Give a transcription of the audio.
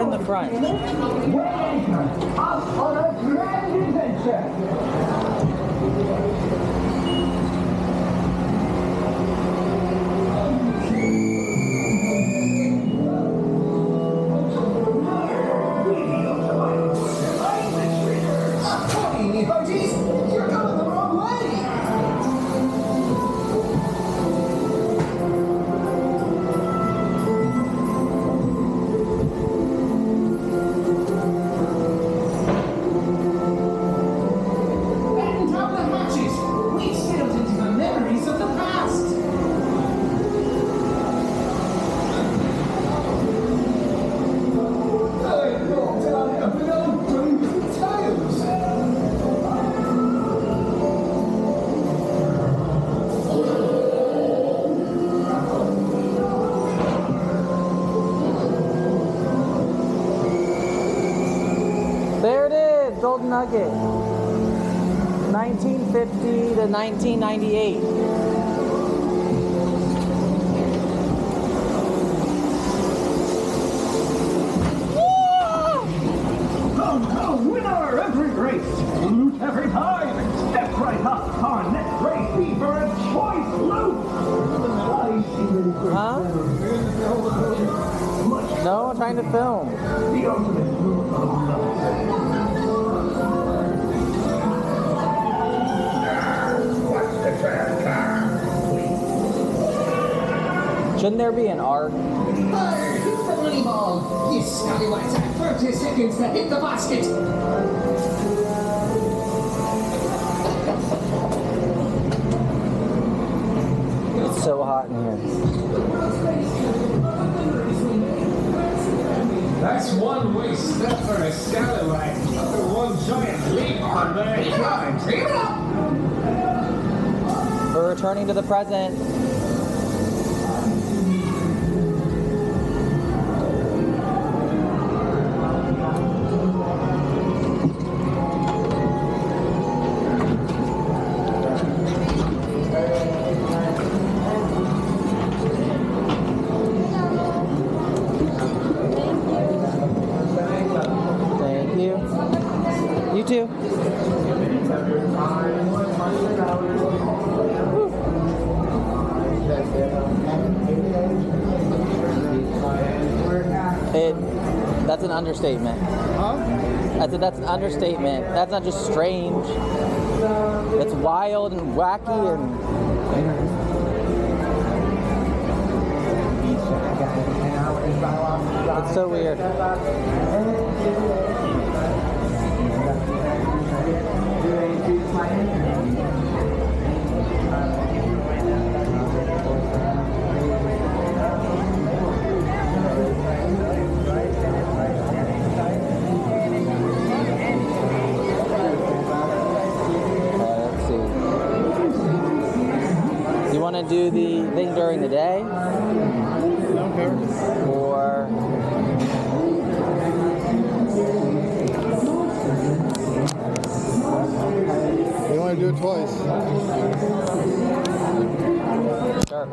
You're in the front. Us on a grand adventure. You're going the wrong way! Batten down the hatches! We've sailed into the memories of the past! I thought I have been open tales! There it is, Golden Nugget. 1950 to 1998. Oh, winner every race, loot every time, step right up, our next race be for a choice loot! Huh? No, I'm trying to film. The ultimate loot of love. What's the trail car? Shouldn't there be an arc? Hit the money ball! You scallywags have 30 seconds to hit the basket! It's so hot in here. That's one way step for a scallywag. One giant leap on their climb. Keep it up! We're returning to the present. Thank you. You too. That's an understatement. Huh? That's an understatement. That's not just strange. It's wild and wacky and it's so weird. Let's see. You want to do the thing during the day? Don't care. Or You want to do it twice? sure.